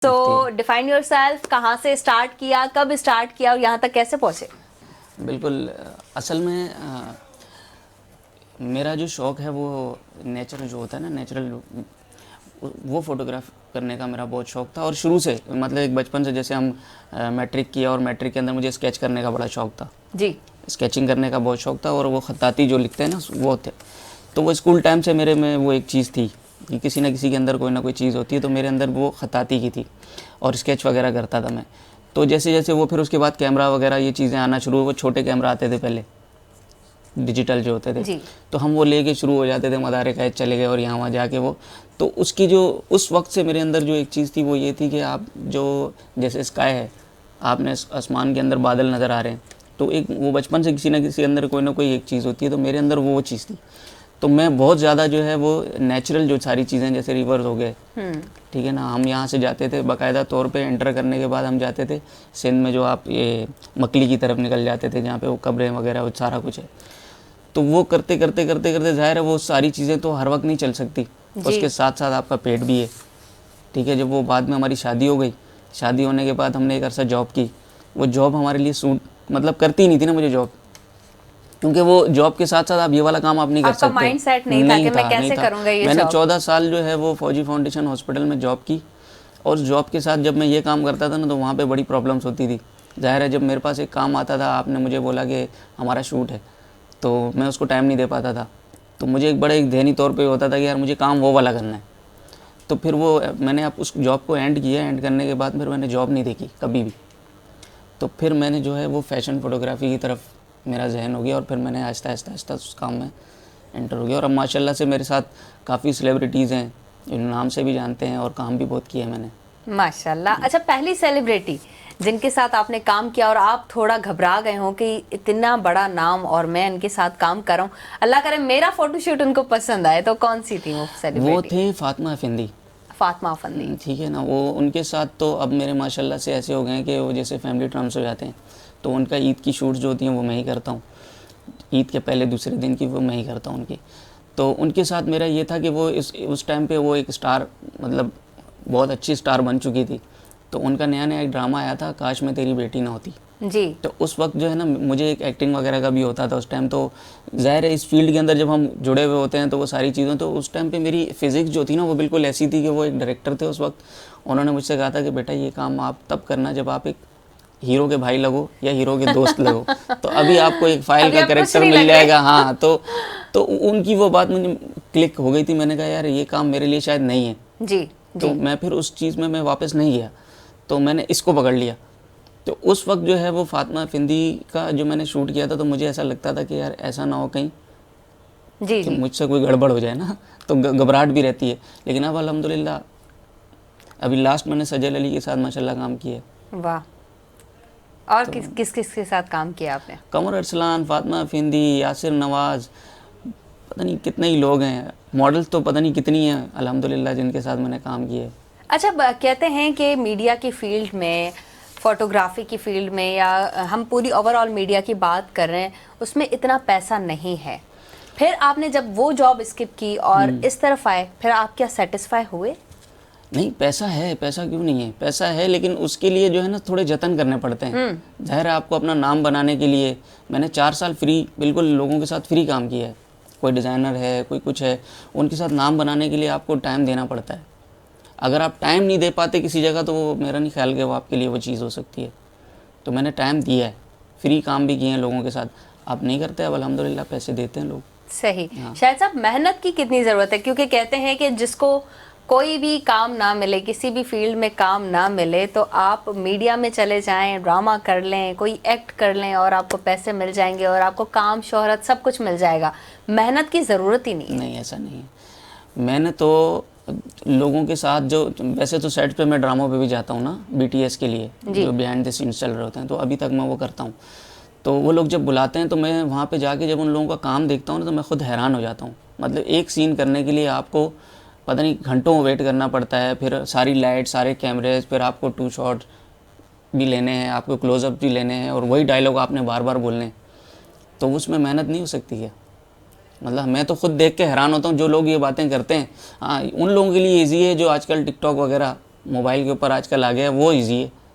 तो define yourself, कहाँ से स्टार्ट किया, कब स्टार्ट किया और यहाँ तक कैसे पहुँचे? बिल्कुल। असल में मेरा जो शौक़ है वो नेचर जो होता है ना, नेचुरल, वो फ़ोटोग्राफ करने का मेरा बहुत शौक़ था। और शुरू से मतलब एक बचपन से, जैसे हम मैट्रिक किया और मैट्रिक के अंदर मुझे स्केच करने का बड़ा शौक़ था जी। स्केचिंग करने का बहुत शौक़ था। और वो ख़त्ताती जो लिखते हैं ना वो थे। तो वो स्कूल टाइम से मेरे में वो एक चीज़ थी कि किसी न किसी के अंदर कोई ना कोई चीज़ होती है, तो मेरे अंदर वो ख़त्ताती की थी और स्केच वगैरह करता था मैं। तो जैसे जैसे वो फिर उसके बाद कैमरा वगैरह ये चीज़ें आना शुरू हुई। वो छोटे कैमरा आते थे पहले, डिजिटल जो होते थे, जी। तो हम वो लेके शुरू हो जाते थे, मदारे कैद चले गए और यहाँ वहाँ जाके वो। तो उसकी जो उस वक्त से मेरे अंदर जो एक चीज़ थी वो ये थी कि आप जो जैसे स्काई है, आपने आसमान के अंदर बादल नज़र आ रहे हैं, तो एक वो बचपन से किसी न किसी अंदर कोई ना कोई एक चीज़ होती है, तो मेरे अंदर वो चीज़ थी। तो मैं बहुत ज़्यादा जो है वो नेचुरल जो सारी चीज़ें, जैसे रिवर्स हो गए, ठीक है ना, हम यहाँ से जाते थे बाकायदा तौर पे एंटर करने के बाद हम जाते थे सिंध में, जो आप ये मकली की तरफ निकल जाते थे जहाँ पे वो कब्रें वगैरह वो सारा कुछ है। तो वो करते करते करते करते ज़ाहिर है वो सारी चीज़ें तो हर वक्त नहीं चल सकती, उसके साथ साथ आपका पेट भी है, ठीक है। जब वो बाद में हमारी शादी हो गई, शादी होने के बाद हमने एक अरसा जॉब की। वो जॉब हमारे लिए सूट मतलब करती नहीं थी ना मुझे जॉब, क्योंकि वो जॉब के साथ साथ आप ये वाला काम आप नहीं कर सकते। आपका माइंडसेट नहीं था कि मैं कैसे करूँगा ये मैंने जॉब। 14 साल जो है वो फौजी फाउंडेशन हॉस्पिटल में जॉब की। और जॉब के साथ जब मैं ये काम करता था ना, तो वहाँ पे बड़ी प्रॉब्लम्स होती थी। ज़ाहिर है जब मेरे पास एक काम आता था, आपने मुझे बोला कि हमारा शूट है, तो मैं उसको टाइम नहीं दे पाता था। तो मुझे एक बड़े एक ज़हनी तौर पे होता था कि यार मुझे काम वो वाला करना है। तो फिर वो मैंने आप उस जॉब को एंड किया। एंड करने के बाद फिर मैंने जॉब नहीं देखी कभी भी। तो फिर मैंने जो है वो फ़ैशन फ़ोटोग्राफ़ी की तरफ मेरा जहन हो गया और फिर मैंने आहिस्ता आहिस्ता आहिस्ता उस काम में एंटर हो गया। और अब माशाल्लाह से मेरे साथ काफ़ी सेलिब्रिटीज़ हैं जो नाम से भी जानते हैं और काम भी बहुत किया है मैंने, माशाल्लाह। अच्छा, पहली सेलिब्रिटी जिनके साथ आपने काम किया और आप थोड़ा घबरा गए हो कि इतना बड़ा नाम और मैं इनके साथ काम कर रहा हूँ, अल्लाह करे मेरा फोटोशूट उनको पसंद आए, तो कौन सी थी वो सेलिब्रिटी? वो थे फातिमा अफंदी। फातिमा अफंदी, ठीक है ना। वो उनके साथ तो अब मेरे माशाल्लाह से ऐसे हो गए हैं कि वो जैसे फैमिली टर्म्स हो जाते हैं। तो उनका ईद की शूट्स जो होती हैं वो मैं ही करता हूँ। ईद के पहले दूसरे दिन की वो मैं ही करता हूँ उनकी। तो उनके साथ मेरा ये था कि वो उस टाइम पे वो एक स्टार, मतलब बहुत अच्छी स्टार बन चुकी थी। तो उनका नया नया एक ड्रामा आया था, काश मैं तेरी बेटी ना होती जी। तो उस वक्त जो है ना मुझे एक एक्टिंग वगैरह का भी होता था उस टाइम। तो ज़ाहिर है इस फील्ड के अंदर जब हम जुड़े हुए होते हैं तो वो सारी चीज़ें, तो उस टाइम पे मेरी फ़िज़िक्स जो थी ना वो बिल्कुल ऐसी थी कि वो एक डायरेक्टर थे उस वक्त, उन्होंने मुझसे कहा था कि बेटा ये काम आप तब करना जब आप एक हीरो के भाई लगो या हीरो के दोस्त लगो। तो अभी आपको एक फ़ाइल का कैरेक्टर मिल जाएगा। हाँ, तो उनकी वो बात मुझे क्लिक हो गई थी। मैंने कहा यार ये काम मेरे लिए शायद नहीं है जी। तो मैं फिर उस चीज़ में मैं वापस नहीं गया, तो मैंने इसको पकड़ लिया। तो उस वक्त जो है वो फातिमा अफंदी का जो मैंने शूट किया था, तो मुझे ऐसा लगता था कि यार ऐसा ना हो कहीं जी कि जी। मुझसे कोई गड़बड़ हो जाए ना, तो घबराहट भी रहती है। लेकिन अब अल्हम्दुलिल्लाह अभी लास्ट मैंने सजल अली के साथ माशाल्लाह काम किया है। वाह। और तो किस किस के साथ काम किया आपने? कमर अरसलान, फातिमा अफंदी, यासिर नवाज़, पता नहीं कितने ही लोग हैं, मॉडल्स तो पता नहीं कितनी हैं अल्हम्दुलिल्लाह जिनके साथ मैंने काम किया है। अच्छा, कहते हैं कि मीडिया की फील्ड में, फोटोग्राफी की फील्ड में, या हम पूरी ओवरऑल मीडिया की बात कर रहे हैं, उसमें इतना पैसा नहीं है। फिर आपने जब वो जॉब स्किप की और इस तरफ आए, फिर आप क्या सेटिस्फाई हुए? नहीं, पैसा है, पैसा क्यों नहीं है, पैसा है, लेकिन उसके लिए जो है ना थोड़े जतन करने पड़ते हैं। ज़ाहिर है आपको अपना नाम बनाने के लिए मैंने 4 साल फ्री बिल्कुल लोगों के साथ फ्री काम किया है। कोई डिज़ाइनर है, कोई कुछ है, उनके साथ नाम बनाने के लिए आपको टाइम देना पड़ता है। अगर आप टाइम नहीं दे पाते किसी जगह, तो वो मेरा नहीं ख्याल कि वो आपके लिए वो चीज़ हो सकती है। तो मैंने टाइम दिया है, फ्री काम भी किए हैं लोगों के साथ। आप नहीं करते, अब अल्हम्दुलिल्लाह पैसे देते हैं लोग। सही। शायद साहब, मेहनत की कितनी ज़रूरत है, क्योंकि कहते हैं कि जिसको कोई भी काम ना मिले, किसी भी फील्ड में काम ना मिले, तो आप मीडिया में चले जाएं, ड्रामा कर लें, कोई एक्ट कर लें और आपको पैसे मिल जाएंगे और आपको काम, शोहरत सब कुछ मिल जाएगा। मेहनत की ज़रूरत ही नहीं है। नहीं, ऐसा नहीं है। मैंने तो लोगों के साथ जो, वैसे तो सेट पे मैं ड्रामों पे भी जाता हूँ ना, BTS के लिए जो बिहाइंड द सीन्स चल रहे होते हैं, तो अभी तक मैं वो करता हूँ। तो वो लोग जब बुलाते हैं तो मैं वहाँ पे जाके जब उन लोगों का काम देखता हूँ ना, तो मैं खुद हैरान हो जाता हूँ। मतलब एक सीन करने के लिए आपको पता नहीं घंटों वेट करना पड़ता है, फिर सारी लाइट, सारे कैमरेज, फिर आपको 2 शॉट भी लेने हैं, आपको क्लोजअप भी लेने हैं, और वही डायलॉग आपने बार बार बोलने हैं। तो उसमें मेहनत नहीं हो सकती है। मतलब मैं तो खुद देख के हैरान होता हूँ जो लोग ये बातें करते हैं। हाँ, उन लोगों के लिए ईजी है जो आजकल टिकटॉक वगैरह मोबाइल के ऊपर आजकल आ गया है वो ईजी है,